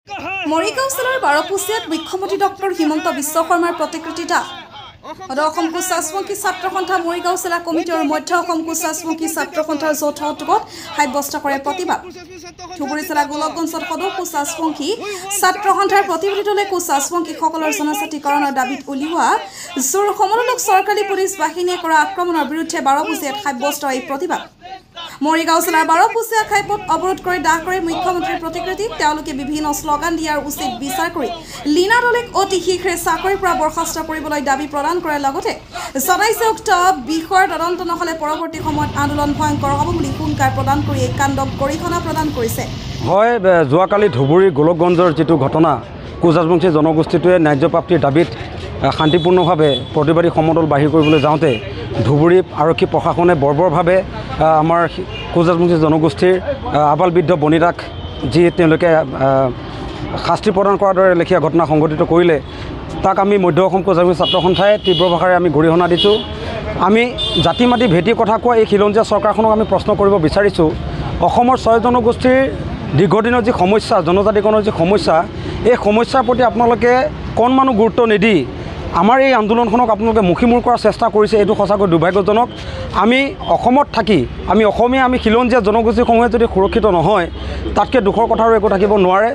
মৰিগাঁও জিলাৰ বাৰপুচিয়াত মুখ্যমন্ত্ৰী ডক্টৰ হিমন্ত বিশ্ব শৰ্মাৰ প্ৰতিকৃতি দাহ। অসম কোচাচমুখী ছাত্ৰ সন্থা মৰিগাঁও জিলা কমিটি আৰু মধ্য অসম কোচাচমুখী ছাত্ৰ সন্থাৰ যৌথ উদ্যোগত সাব্যস্ত কৰে প্ৰতিবাদ। ধুবুৰী জিলা গোলকগঞ্জত সদৌ কোচাচমুখী ছাত্ৰ সন্থাৰ প্ৰতিনিধি দলে কোচাচমুখীসকলৰ জনজাতিকৰণৰ দাবীত উলিওৱা জোৰ সমালোচক চৰকাৰী পুলিচ বাহিনীয়ে কৰা আক্ৰমণৰ বিৰুদ্ধে বাৰপুচিয়াত সাব্যস্ত এই প্ৰতিবাদ। মৰিগাঁও জিলাৰ বাৰপুচিয়া ঘাইপথ অৱৰোধ কৰি দাহ কৰে মুখ্যমন্ত্ৰীৰ প্ৰতিকৃতি। তেওঁলোকে বিভিন্ন শ্লোগান দিয়াৰ উচিত বিচাৰ কৰি লীনা দলেক অতি শীঘ্ৰে চাকৰিৰ পৰা বৰ্খাস্ত কৰিবলৈ দাবী প্ৰদান কৰাৰ লগতে জনাইছে উক্ত বিষয়ৰ তদন্ত নহ'লে পৰৱৰ্তী সময়ত আন্দোলন ভয়ংকৰ হ'ব বুলি হুংকাৰ প্ৰদান কৰি এই কাণ্ডক গৰিহণা প্ৰদান কৰিছে। হয়, যোৱাকালি ধুবুৰী গোলকগঞ্জৰ যিটো ঘটনা, কোচাচমুখী জনগোষ্ঠীটোৱে ন্যায্যপ্ৰাপ্তিৰ দাবীত শান্তিপূৰ্ণভাৱে প্ৰতিবাদী সমদল বাহিৰ কৰিবলৈ যাওঁতে ধুবুৰী আৰক্ষী প্ৰশাসনে বৰ্বৰভাৱে আমাৰ কোচাচমুখী জনগোষ্ঠীৰ আবাল বৃদ্ধ বনিতাক যি তেওঁলোকে শাস্তি প্ৰদান কৰাৰ দৰে লেখীয়া ঘটনা সংঘটিত কৰিলে, তাক আমি মধ্য অসম কোচাচমুখী ছাত্ৰ সন্থাই তীব্ৰ ভাষাৰে আমি গৰিহণা দিছোঁ। আমি জাতি মাতি ভেটি কথা কোৱা এই খিলঞ্জীয়া চৰকাৰখনক আমি প্ৰশ্ন কৰিব বিচাৰিছোঁ। অসমৰ 6 জনগোষ্ঠীৰ দীৰ্ঘদিনৰ যি সমস্যা, জনজাতিকৰণৰ যি সমস্যা, এই সমস্যাৰ প্ৰতি আপোনালোকে কণমানো গুৰুত্ব নিদি আমাৰ এই আন্দোলনখনক আপোনালোকে মুখিমূৰ কৰাৰ চেষ্টা কৰিছে। এইটো সঁচাকৈ দুৰ্ভাগ্যজনক। আমি অসমত থাকি আমি অসমীয়া খিলঞ্জীয়া জনগোষ্ঠীসমূহে যদি সুৰক্ষিত নহয়, তাতকৈ দুখৰ কথা আৰু একো থাকিব নোৱাৰে।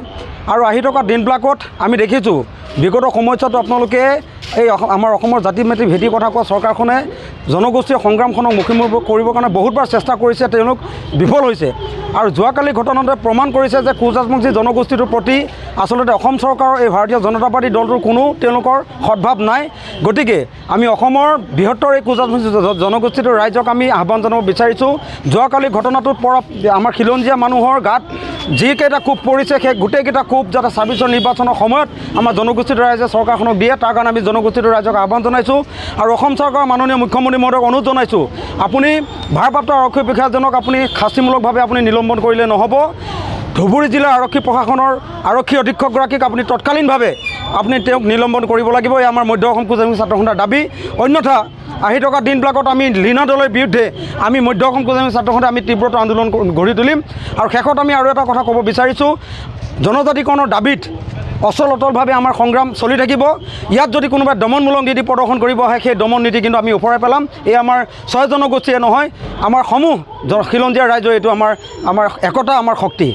আৰু আহি থকা দিনবিলাকত আমি দেখিছোঁ বিগত সময়ছোৱাতো আপোনালোকে এই আমাৰ অসমৰ জাতি মাতি ভেটি কথা কোৱা চৰকাৰখনে জনগোষ্ঠীয় সংগ্ৰামখনক মুখিমূৰ কৰিবৰ কাৰণে বহুতবাৰ চেষ্টা কৰিছে, তেওঁলোক বিফল হৈছে। আৰু যোৱাকালি ঘটনাটোৱে প্ৰমাণ কৰিছে যে কোচাচমুখী জনগোষ্ঠীটোৰ প্ৰতি আচলতে অসম চৰকাৰৰ এই ভাৰতীয় জনতা পাৰ্টি দলটোৰ কোনো তেওঁলোকৰ সদ্ভাৱ নাই। গতিকে আমি অসমৰ বৃহত্তৰ এই কোচাচমুখী জনগোষ্ঠীটোৰ ৰাইজক আমি আহ্বান জনাব বিচাৰিছোঁ, যোৱাকালি ঘটনাটোত পৰা আমাৰ খিলঞ্জীয়া মানুহৰ গাত যিকেইটা কোব পৰিছে, সেই গোটেইকেইটা কোব যাতে 26 নিৰ্বাচনৰ সময়ত আমাৰ জনগোষ্ঠীটোৰ ৰাইজে চৰকাৰখনক দিয়ে, তাৰ কাৰণে আমি জনগোষ্ঠীটোৰ ৰাইজক আহ্বান জনাইছোঁ। আৰু অসম চৰকাৰৰ মাননীয় মুখ্যমন্ত্ৰী মহোদয়ক অনুৰোধ জনাইছোঁ, আপুনি ভাৰপ্ৰাপ্ত আৰক্ষী বিষয়াজনক আপুনি শাস্তিমূলকভাৱে আপুনি নিলম্বন কৰিলে নহ'ব। ধুবুৰী জিলাৰ আৰক্ষী প্ৰশাসনৰ আৰক্ষী অধীক্ষকগৰাকীক আপুনি তৎকালীনভাৱে আপুনি তেওঁক নিলম্বন কৰিব লাগিব। এই আমাৰ মধ্য অসম কোচাচমুখী ছাত্ৰ সন্থাৰ দাবী। অন্যথা আহি থকা দিনবিলাকত আমি লীনা দলৰ বিৰুদ্ধে আমি মধ্য অসম কোচাচমুখী ছাত্ৰ সন্থাই আমি তীব্ৰতৰ আন্দোলন গঢ়ি তুলিম। আৰু শেষত আমি আৰু এটা কথা ক'ব বিচাৰিছোঁ, জনজাতিকৰণৰ দাবীত অচল অটলভাৱে আমাৰ সংগ্ৰাম চলি থাকিব। ইয়াত যদি কোনোবাই দমনমূলক নীতি প্ৰদৰ্শন কৰিব আহে, সেই দমন নীতি কিন্তু আমি ওপৰাই পেলাম। এই আমাৰ 6 জনগোষ্ঠীয়ে নহয়, আমাৰ সমূহ খিলঞ্জীয়া ৰাইজৰ এইটো আমাৰ একতা, আমাৰ শক্তি।